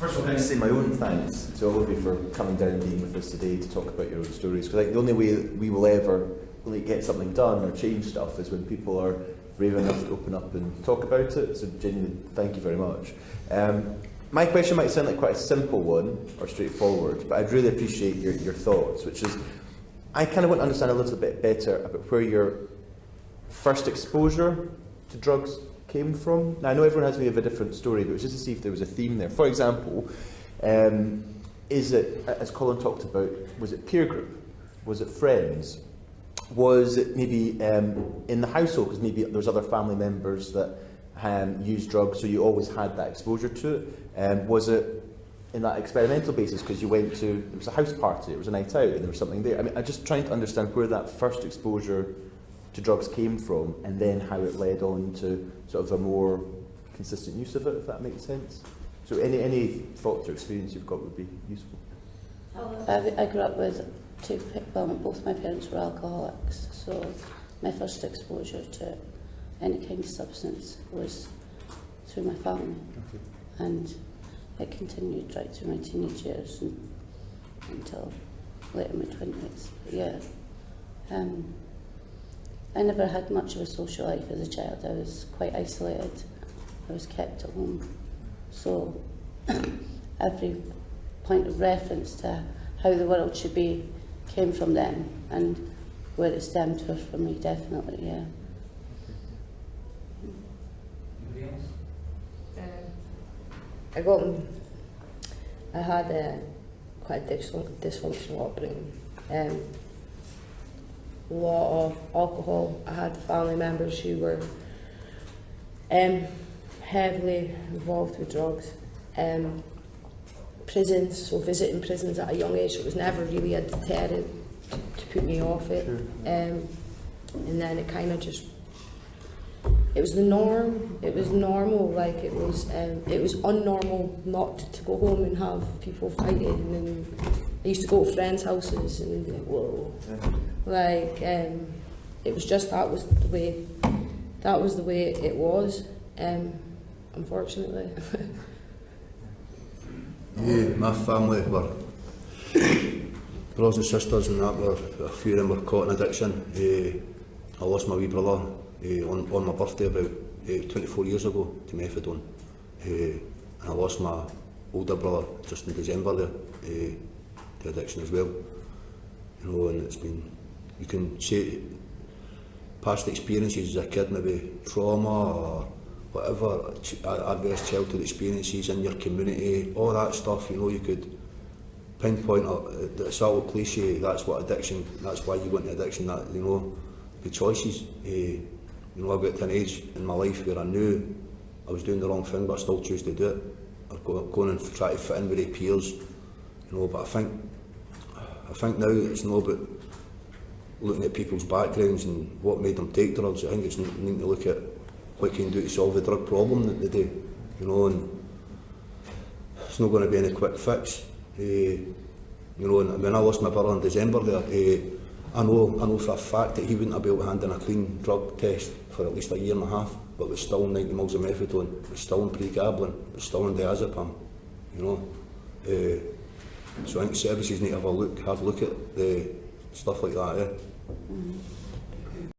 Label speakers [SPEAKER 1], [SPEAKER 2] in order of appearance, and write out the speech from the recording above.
[SPEAKER 1] First of all, I'd like to say my own thanks to all of you for coming down and being with us today to talk about your own stories. Because I think the only way we will ever really get something done or change stuff is when people are brave enough to open up and talk about it. So genuinely, thank you very much. My question might sound like quite a simple one or straightforward, but I'd really appreciate your thoughts, which is, I kind of want to understand a little bit better about where your first exposure to drugs came from. Now, I know everyone has maybe a different story, but it was just to see if there was a theme there. For example, is it, as Colin talked about, was it peer group? Was it friends? Was it maybe in the household, because maybe there was other family members that used drugs, so you always had that exposure to it? Was it in that experimental basis because you went to, it was a house party, it was a night out, and there was something there? I mean, I'm just trying to understand where that first exposure to drugs came from, and then how it led on to sort of a more consistent use of it, if that makes sense. So any thoughts or experience you've got would be useful.
[SPEAKER 2] I grew up with both my parents were alcoholics, so my first exposure to any kind of substance was through my family.
[SPEAKER 1] Okay.
[SPEAKER 2] And it continued right through my teenage years and until late in my 20s. But yeah, I never had much of a social life as a child. I was quite isolated. I was kept at home. So every point of reference to how the world should be came from them, and where it stemmed from me, definitely, yeah.
[SPEAKER 3] Anybody else?
[SPEAKER 4] I had quite a dysfunctional upbringing. A lot of alcohol. I had family members who were heavily involved with drugs. Prisons, so visiting prisons at a young age, it was never really a deterrent to put me off it.
[SPEAKER 1] Sure.
[SPEAKER 4] And then it kind of just, it was the norm, it was normal, like it was unnormal not to go home and have people fighting, and I used to go to friends' houses and like, whoa, like it was just, that was the way it was, unfortunately.
[SPEAKER 5] Yeah, my family were brothers and sisters, and that were, a few of them were caught in addiction. I lost my wee brother on my birthday about 24 years ago to methadone, and I lost my older brother just in December there to addiction as well. You know, and it's been, you can say past experiences as a kid, maybe trauma or whatever, adverse childhood experiences in your community, all that stuff, you know, you could pinpoint the subtle cliche, that's what addiction, that's why you go into addiction, that, you know, the choices. You know, I got to an age in my life where I knew I was doing the wrong thing, but I still chose to do it, or going and try to fit in with the peers, you know. But I think now it's not about looking at people's backgrounds and what made them take drugs. I think it's needing to look at what can you do to solve the drug problem that they do, you know, and it's not going to be any quick fix. You know, and when I lost my brother in December there, I know for a fact that he wouldn't have been able to hand in a clean drug test for at least a year and a half, but was still on 90 mils of methadone, was still on pregabalin, was still on diazepam, you know. So I think services need to have a look at the stuff like that, yeah.